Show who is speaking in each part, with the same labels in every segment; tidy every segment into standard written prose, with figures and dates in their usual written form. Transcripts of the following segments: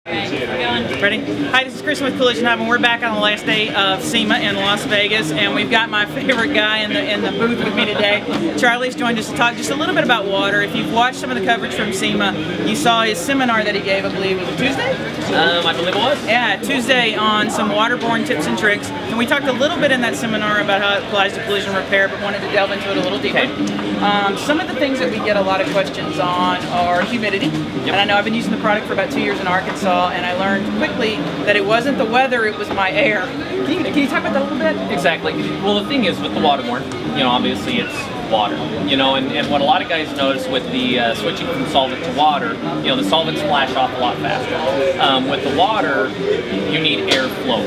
Speaker 1: Ready? Hi, this is Chris with Collision Hub, and we're back on the last day of SEMA in Las Vegas, and we've got my favorite guy in the booth with me today. Charley's joined us to talk just a little bit about water. If you've watched some of the coverage from SEMA, you saw his seminar that he gave, I believe, was it Tuesday?
Speaker 2: I believe it was.
Speaker 1: Yeah, Tuesday on some waterborne tips and tricks, and we talked a little bit in that seminar about how it applies to collision repair, but wanted to delve into it a little deeper. Some of the things that we get a lot of questions on are humidity, and I know I've been using the product for about 2 years in Arkansas, and I learned quickly that it wasn't the weather, it was my air. Can you talk about that a little bit?
Speaker 2: Exactly. Well, the thing is with the waterborne, you know, obviously it's water, you know, and what a lot of guys notice with the switching from solvent to water, you know, the solvents flash off a lot faster. With the water, you need air flow.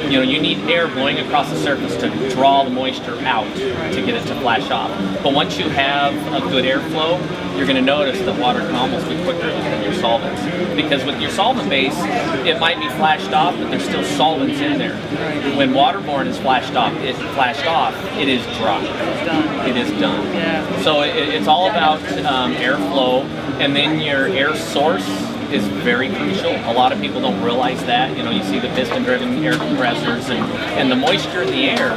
Speaker 2: You know, you need air blowing across the surface to draw the moisture out to get it to flash off. But once you have a good airflow, you're going to notice that water can almost be quicker than your solvents. Because with your solvent base, it might be flashed off, but there's still solvents in there. When waterborne is flashed off, it is dry.
Speaker 1: It's done.
Speaker 2: It is done.
Speaker 1: Yeah.
Speaker 2: So it's all about airflow, and then your air source is very crucial. A lot of people don't realize that. You know, you see the piston-driven air compressors, and the moisture in the air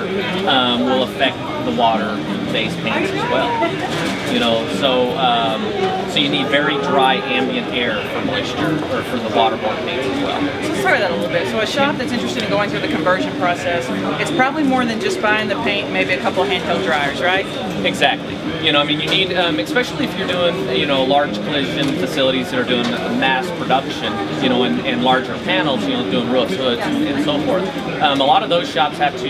Speaker 2: will affect the water-based paints as well. You know, so you need very dry ambient air for moisture, or for the waterborne paints as well.
Speaker 1: Let's start that a little bit. So a shop that's interested in going through the conversion process, it's probably more than just buying the paint, maybe a couple of handheld dryers, right?
Speaker 2: Exactly. You know, I mean, you need, especially if you're doing, you know, large collision facilities that are doing mass production, you know, and larger panels, you know, doing roofs, hoods, and so forth. A lot of those shops have to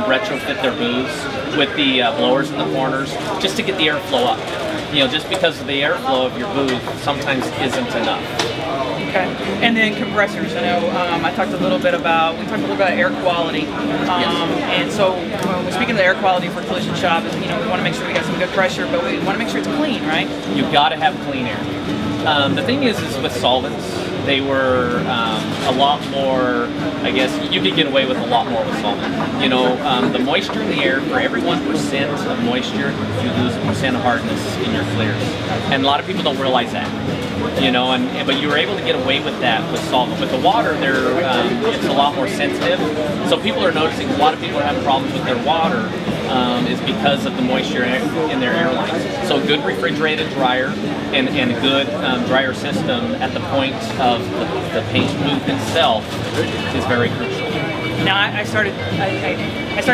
Speaker 2: retrofit their booths with the blowers in the corners just to get the airflow up. You know, just because of the airflow of your booth sometimes isn't enough.
Speaker 1: Okay. And then compressors. I know we talked a little bit about air quality. And so when we're speaking of the air quality for collision shop, you know, we want to make sure we got some good pressure, but we want to make sure it's clean, right?
Speaker 2: You've got to have clean air. The thing is with solvents, they were a lot more, I guess, you could get away with a lot more with solvent. You know, the moisture in the air, for every 1% of moisture, you lose 1% of hardness in your clears. And a lot of people don't realize that. You know, but you were able to get away with that with solvent. With the water, it's a lot more sensitive. So people are noticing, a lot of people are having problems with their water is because of the moisture in their air lines. So a good refrigerated dryer and a good dryer system at the point of the paint booth itself is very crucial.
Speaker 1: Now I started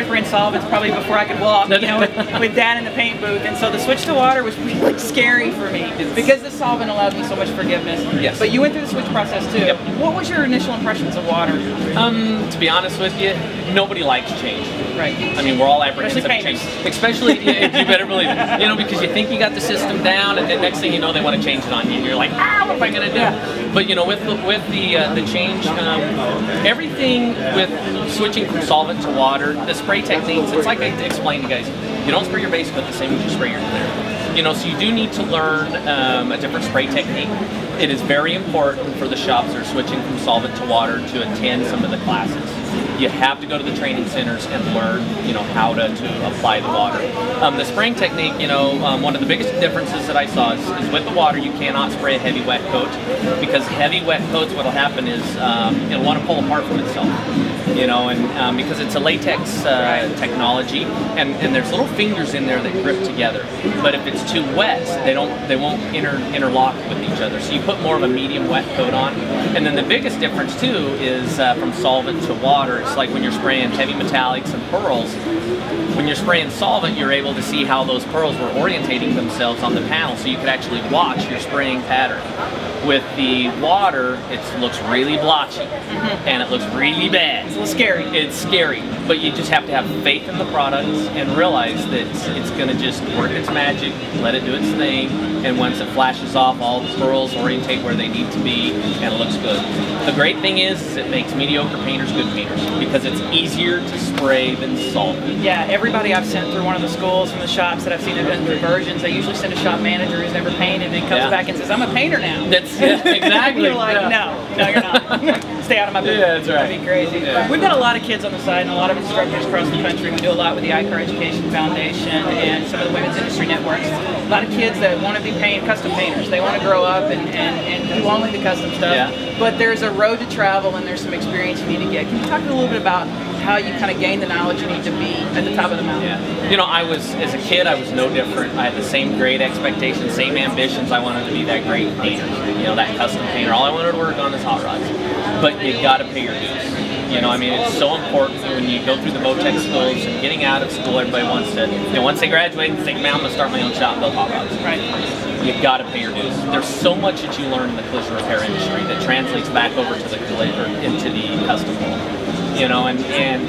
Speaker 1: spraying solvents probably before I could walk, you know, with Dad in the paint booth, and so the switch to water was really scary for me because the solvent allowed me so much forgiveness.
Speaker 2: Yes.
Speaker 1: But you went through the switch process too.
Speaker 2: Yep.
Speaker 1: What was your initial impressions of water?
Speaker 2: To be honest with you, nobody likes change.
Speaker 1: Right.
Speaker 2: I mean, we're all apprehensive of change. Especially, you better believe it. You know, because you think you got the system down, and the next thing you know, they want to change it on you. And you're like, what am I going to do? Yeah. But you know, with the change, everything with switching from solvent to water, the spray techniques, it's like I explained to you guys, you don't spray your base coat the same as you spray your clear. You know, so you do need to learn a different spray technique. It is very important for the shops that are switching from solvent to water to attend some of the classes. You have to go to the training centers and learn, you know, how to apply the water. The spraying technique, you know, one of the biggest differences that I saw is with the water, you cannot spray a heavy wet coat, because heavy wet coats, what will happen is it'll want to pull apart from itself. You know, and because it's a latex technology, and there's little fingers in there that grip together. But if it's too wet, they won't interlock with each other. So you put more of a medium wet coat on. And then the biggest difference too is from solvent to water. It's like when you're spraying heavy metallics and pearls. When you're spraying solvent, you're able to see how those pearls were orientating themselves on the panel, so you could actually watch your spraying pattern. With the water, it looks really blotchy, and it looks really bad.
Speaker 1: It's a little scary.
Speaker 2: It's scary, but you just have to have faith in the product and realize that it's going to just work its magic, let it do its thing, and once it flashes off, all the pearls orientate where they need to be, and it looks good. The great thing is it makes mediocre painters good painters, because it's easier to spray than solvent.
Speaker 1: Yeah, everybody I've sent through one of the schools from the shops that I've seen have done conversions, they usually send a shop manager who's never painted and comes back and says, I'm a painter now.
Speaker 2: That's exactly.
Speaker 1: You're like, no. No, you're not. Stay out of my business.
Speaker 2: Yeah, that's right.
Speaker 1: That'd be crazy.
Speaker 2: Yeah.
Speaker 1: We've got a lot of kids on the side and a lot of instructors across the country. We do a lot with the iCar Education Foundation and some of the women's industry networks. A lot of kids that want to be custom painters. They want to grow up and do only the custom stuff.
Speaker 2: Yeah.
Speaker 1: But there's a road to travel and there's some experience you need to get. Can you talk a little bit about how you kind of gain the knowledge you need to be at the top of the mountain?
Speaker 2: Yeah. You know, as a kid, I was no different. I had the same great expectations, same ambitions. I wanted to be that great painter, you know, that custom painter. All I wanted to work on is hot rods. But you got to pay your dues. You know, I mean, it's so important when you go through the Motec schools and getting out of school. Everybody wants to, you know, once they graduate, they think, man, I'm going to start my own shop and build hot rods.
Speaker 1: Right.
Speaker 2: You got to pay your dues. There's so much that you learn in the collision repair industry that translates back over to the into the custom world. You know, and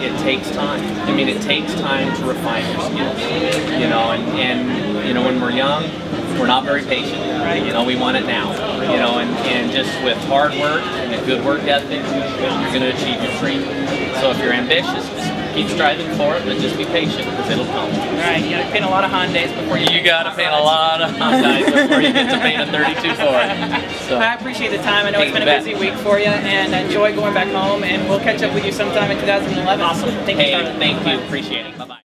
Speaker 2: it takes time. I mean, it takes time to refine your skills. You know, and you know, when we're young, we're not very patient. You know, we want it now. You know, and just with hard work and a good work ethic, you're going to achieve your dream. So if you're ambitious, just keep striving for it, but just be patient because it'll come.
Speaker 1: Right, you got to paint a lot of Hondas before you
Speaker 2: got to paint a lot of Hondas before you get to paint a 32 Ford. So,
Speaker 1: I appreciate the time. I know it's been a busy week for you, and enjoy going back home, and we'll catch up with you sometime in 2011.
Speaker 2: Awesome.
Speaker 1: Thank you, Charley.
Speaker 2: Thank you. Appreciate it. Bye-bye.